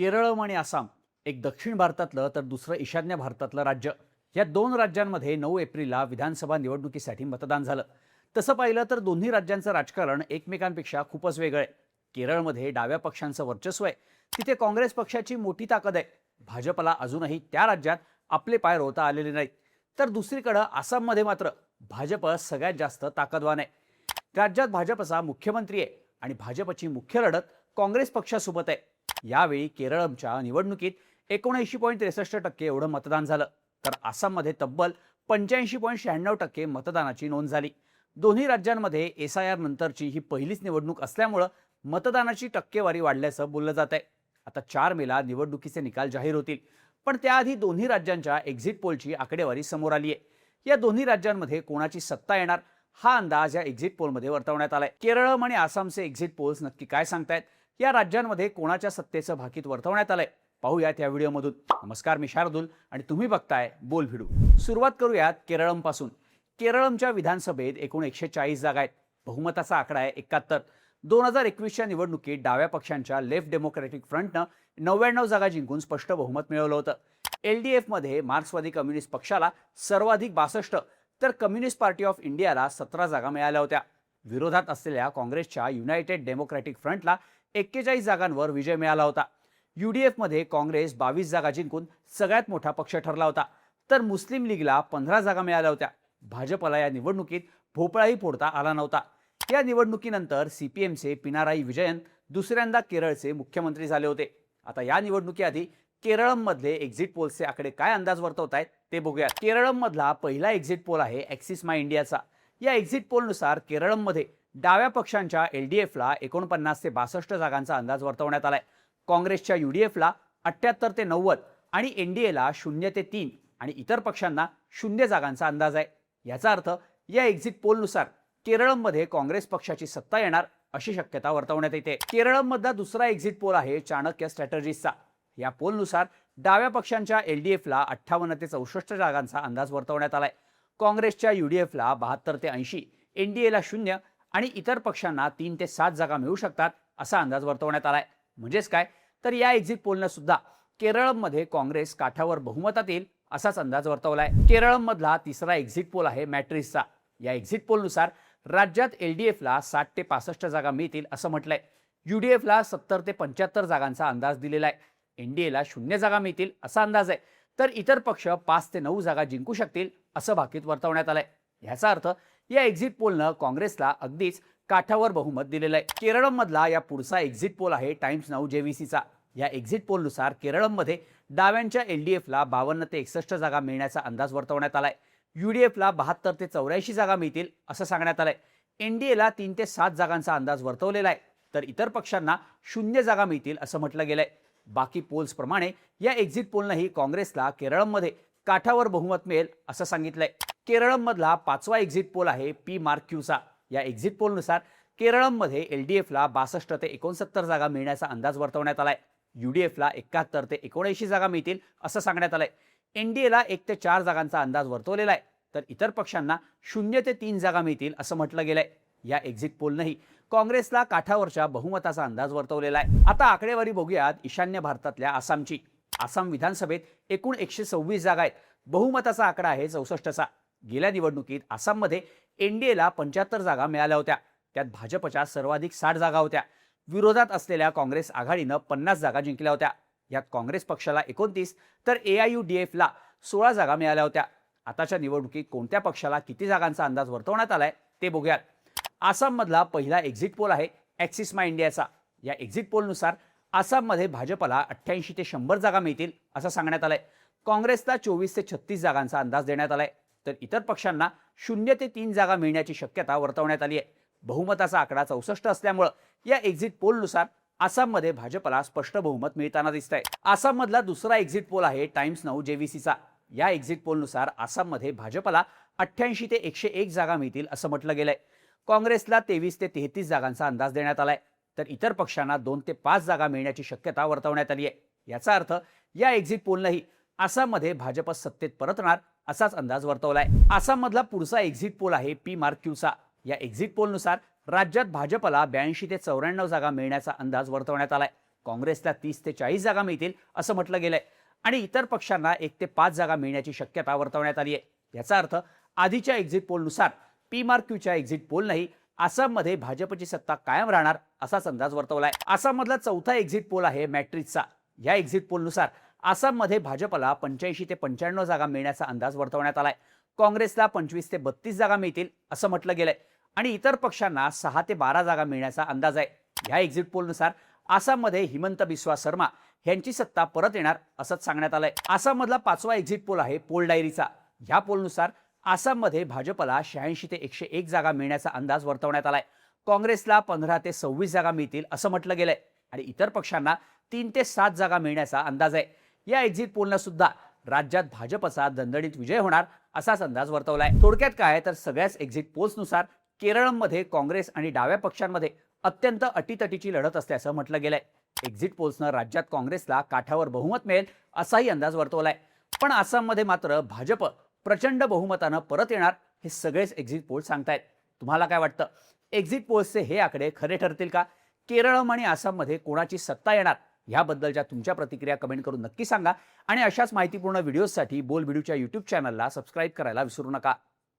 केरळ आणि आसाम, एक दक्षिण भारतातलं तर दुसरं ईशान्य भारतातलं राज्य. या दोन राज्यांमध्ये 9 एप्रिलला विधानसभा निवडणुकीसाठी मतदान झालं. तसं पाहिलं तर दोन्ही राज्यांचं राजकारण एकमेकांपेक्षा खूपच वेगळं आहे. केरळमध्ये डाव्या पक्षांचं वर्चस्व आहे. तिथे काँग्रेस पक्षाची मोठी ताकद आहे. भाजपला अजूनही त्या राज्यात आपले पाय रोवता आलेले नाहीत. तर दुसरीकडं आसाममध्ये मात्र भाजप सगळ्यात जास्त ताकदवान आहे. राज्यात भाजपचा मुख्यमंत्री आहे आणि भाजपची मुख्य लढत काँग्रेस पक्षासोबत आहे. यावेळी केरळच्या निवडणुकीत 79.63% एवढं मतदान झालं, तर आसाममध्ये तब्बल 85.96% मतदानाची नोंद झाली. दोन्ही राज्यांमध्ये SIR नंतरची ही पहिलीच निवडणूक असल्यामुळं मतदानाची टक्केवारी वाढल्याचं बोललं जात आहे. आता 4 मेला निवडणुकीचे निकाल जाहीर होतील, पण त्याआधी दोन्ही राज्यांच्या एक्झिट पोलची आकडेवारी समोर आली आहे. या दोन्ही राज्यांमध्ये कोणाची सत्ता येणार हा अंदाज या एक्झिट पोलमध्ये वर्तवण्यात आलाय. केरळ आणि आसामचे एक्झिट पोल्स नक्की काय सांगतायत, या राज्यांमध्ये कोणाच्या सत्तेचं भाकीत वर्तवण्यात आलंय, पाहूयात या व्हिडिओमधून. नमस्कार, मी शार्दुल आणि तुम्ही बघताय बोल व्हिडिओ. सुरुवात करूयात केरळमपासून. केरळच्या विधानसभेत एकूण 140 जागा आहेत. बहुमताचा आकडा आहे 71. 2021च्या निवडणुकीत डाव्या पक्षांच्या लेफ्ट डेमोक्रॅटिक फ्रंटनं 99 जागा जिंकून स्पष्ट बहुमत मिळवलं होतं. LDF मध्ये मार्क्सवादी कम्युनिस्ट पक्षाला सर्वाधिक 62, तर कम्युनिस्ट पार्टी ऑफ इंडियाला 17 जागा मिळाल्या होत्या. विरोधात असलेल्या काँग्रेसच्या युनायटेड डेमोक्रॅटिक फ्रंटला 41 जागांवर विजय मिळाला होता. UDF मध्ये काँग्रेस 22 जागा जिंकून सगळ्यात मोठा पक्ष ठरला होता, तर मुस्लिम लीगला 15 जागा मिळाल्या होत्या. भाजपला या निवडणुकीत भोपळाही फोडता आला नव्हता. या निवडणुकीनंतर CPMचे पिनाराई विजयन दुसऱ्यांदा केरळचे मुख्यमंत्री झाले होते. आता या निवडणुकीआधी केरळमधले एक्झिट पोलचे आकडे काय अंदाज वर्तवतायत ते बघूया. केरळमधला पहिला एक्झिट पोल आहे ॲक्सिस माय इंडियाचा. या एक्झिट पोलनुसार केरळमध्ये डाव्या पक्षांच्या LDFला 49 ते 62 जागांचा अंदाज वर्तवण्यात आलाय. काँग्रेसच्या UDFला 78 ते 90 आणि NDAला 0 ते 3 आणि इतर पक्षांना 0 जागांचा अंदाज आहे. याचा अर्थ या एक्झिट पोलनुसार केरळमध्ये काँग्रेस पक्षाची सत्ता येणार अशी शक्यता वर्तवण्यात येते. केरळमधला दुसरा एक्झिट पोल आहे चाणक्य स्ट्रॅटेजीजचा. या पोलनुसार डाव्या पक्षांच्या LDFला 58 ते 64 जागांचा अंदाज वर्तवण्यात आलाय. काँग्रेसच्या UDFला 72 ते 80, NDAला 0 आणि इतर पक्षांना 3 ते 7 जागा मिळू शकतात असा अंदाज वर्तवण्यात आलाय. म्हणजेच काय, तर या एक्झिट पोलनं सुद्धा केरळमध्ये काँग्रेस काठावर बहुमतात येईल असाच अंदाज वर्तवलाय. केरळमधला तिसरा एक्झिट पोल आहे मॅट्रिक्सचा. या एक्झिट पोलनुसार राज्यात LDFला 60 ते 65 जागा मिळतील असं म्हटलंय. UDFला 70 ते 75 जागांचा अंदाज दिलेला आहे. NDAला 0 जागा मिळतील असा अंदाज आहे, तर इतर पक्ष 5 ते 9 जागा जिंकू शकतील असं भाकीत वर्तवण्यात आलंय. याचा अर्थ या एक्झिट पोलनं काँग्रेसला अगदीच काठावर बहुमत दिलेलं आहे. केरळमधला या पुढचा एक्झिट पोल आहे टाइम्स नाऊ JVCचा. या एक्झिट पोलनुसार केरळमध्ये डाव्यांच्या LDFला 52 ते 61 जागा मिळण्याचा अंदाज वर्तवण्यात आलाय. UDFला 72 ते 84 जागा मिळतील असं सांगण्यात आलंय. NDAला 3 ते 7 जागांचा अंदाज वर्तवलेला आहे, तर इतर पक्षांना 0 जागा मिळतील असं म्हटलं गेलंय. बाकी पोल्स प्रमाणे या एक्झिट पोलनंही काँग्रेसला केरळमध्ये काठावर बहुमत मिळेल असं सांगितलंय. केरळमधला पाचवा एक्झिट पोल आहे PMarqचा. या एक्झिट पोलनुसार केरळमध्ये LDFला 62 ते 69 जागा मिळण्याचा अंदाज वर्तवण्यात आलाय. UDFला 71 ते 79 जागा मिळतील असं सांगण्यात आलंय. NDAला 1 ते 4 जागांचा अंदाज वर्तवलेला आहे, तर इतर पक्षांना 0 ते 3 जागा मिळतील असं म्हटलं गेलंय. या एक्झिट पोलनंही काँग्रेसला काठावरच्या बहुमताचा अंदाज वर्तवलेला आहे. आता आकडेवारी बघूयात ईशान्य भारतातल्या आसामची. आसाम विधानसभेत एकूण 126 जागा आहेत. बहुमताचा आकडा आहे 64चा. गेल्या निवडणुकीत आसाममध्ये NDAला 75 जागा मिळाल्या होत्या. त्यात भाजपच्या सर्वाधिक 60 जागा होत्या. विरोधात असलेल्या काँग्रेस आघाडीनं 50 जागा जिंकल्या होत्या. यात काँग्रेस पक्षाला 29 तर AIUDFला 16 जागा मिळाल्या होत्या. आताच्या निवडणुकीत कोणत्या पक्षाला किती जागांचा अंदाज वर्तवण्यात आलाय ते बघूयात. आसाममधला पहिला एक्झिट पोल आहे ॲक्सिस माय इंडियाचा. या एक्झिट पोलनुसार आसाममध्ये भाजपला 88 ते 100 जागा मिळतील असं सांगण्यात आलंय. काँग्रेसला 24 ते 36 जागांचा अंदाज देण्यात आलाय, तर इतर पक्षांना 0 ते 3 जागा मिळण्याची शक्यता वर्तवण्यात आली आहे. बहुमताचा आकडा 64 असल्यामुळं या एक्झिट पोलनुसार आसाममध्ये भाजपला स्पष्ट बहुमत मिळताना दिसतंय. आसाममधला दुसरा एक्झिट पोल आहे टाइम्स नाऊ JVCचा. या एक्झिट पोलनुसार आसाममध्ये भाजपला 88 ते 101 जागा मिळतील असं म्हटलं गेलंय. काँग्रेसला 23 ते 33 जागांचा अंदाज देण्यात आलाय, तर इतर पक्षांना 2 ते 5 जागा मिळण्याची शक्यता वर्तवण्यात आली आहे. याचा अर्थ या एक्झिट पोलनंही आसाममध्ये भाजप सत्तेत परतणार असाच अंदाज वर्तवलाय. आसाममधला पुढचा एक्झिट पोल आहे PMarqचा. या एक्झिट पोलनुसार राज्यात भाजपला 82 ते 94 जागा मिळण्याचा अंदाज वर्तवण्यात आलाय. काँग्रेसला 30 ते 40 जागा मिळतील असं म्हटलं गेलंय आणि इतर पक्षांना 1 ते 5 जागा मिळण्याची शक्यता वर्तवण्यात आली आहे। याचा अर्थ आधीच्या एक्झिट पोलनुसार पी-मार्क-क्यूच्या एक्झिट पोलनंही आसाममध्ये भाजपची सत्ता कायम राहणार असाच अंदाज वर्तवलाय। आसाममधला चौथा एक्झिट पोल आहे मॅट्रिक्सचा। या एक्झिट पोलनुसार आसाममध्ये भाजपला 85 ते 95 जागा मिळण्याचा अंदाज वर्तवण्यात आलाय। काँग्रेसला 25 ते 32 जागा मिळतील असं म्हटलं गेलंय आणि इतर पक्षांना 6 ते 12 जागा मिळण्याचा अंदाज आहे। या एक्झिट पोलनुसार आसाममध्ये हिमंत बिस्वा शर्मा यांची सत्ता परत येणार असंच सांगण्यात आलंय। आसाममधला 5वा एक्झिट पोल आहे पोल डायरीचा। या पोलनुसार आसाममध्ये भाजपला 86 ते 101 जागा मिळण्याचा अंदाज वर्तवण्यात आलाय। काँग्रेसला 15 ते 26 जागा मिळतील असं म्हटलं गेलंय आणि इतर पक्षांना 3 ते 7 जागा मिळण्याचा अंदाज आहे। या एक्झिट पोलनं सुद्धा राज्यात भाजपचा दणदणीत विजय होणार असाच अंदाज वर्तवलाय। थोडक्यात काय तर सगळ्याच एक्झिट पोल्सनुसार केरळमध्ये काँग्रेस आणि डाव्या पक्षांमध्ये अत्यंत अटीतटीची लढत असल्याचं म्हटलं गेलंय। एक्झिट पोल्सनं राज्यात काँग्रेसला काठावर बहुमत मिळेल असाही अंदाज वर्तवलाय, पण आसाममध्ये मात्र भाजप प्रचंड बहुमतानं परत येणार हे सगळेच एक्झिट पोल सांगतायत। तुम्हाला काय वाटतं, एक्झिट पोल्सचे हे आकडे खरे ठरतील का? केरळ आणि आसाममध्ये कोणाची सत्ता येणार याबद्दलच्या तुमच्या प्रतिक्रिया कमेंट करून नक्की सांगा आणि अशाच माहितीपूर्ण व्हिडिओसाठी बोल बिडूच्या YouTube चॅनलला सबस्क्राईब करायला विसरू नका।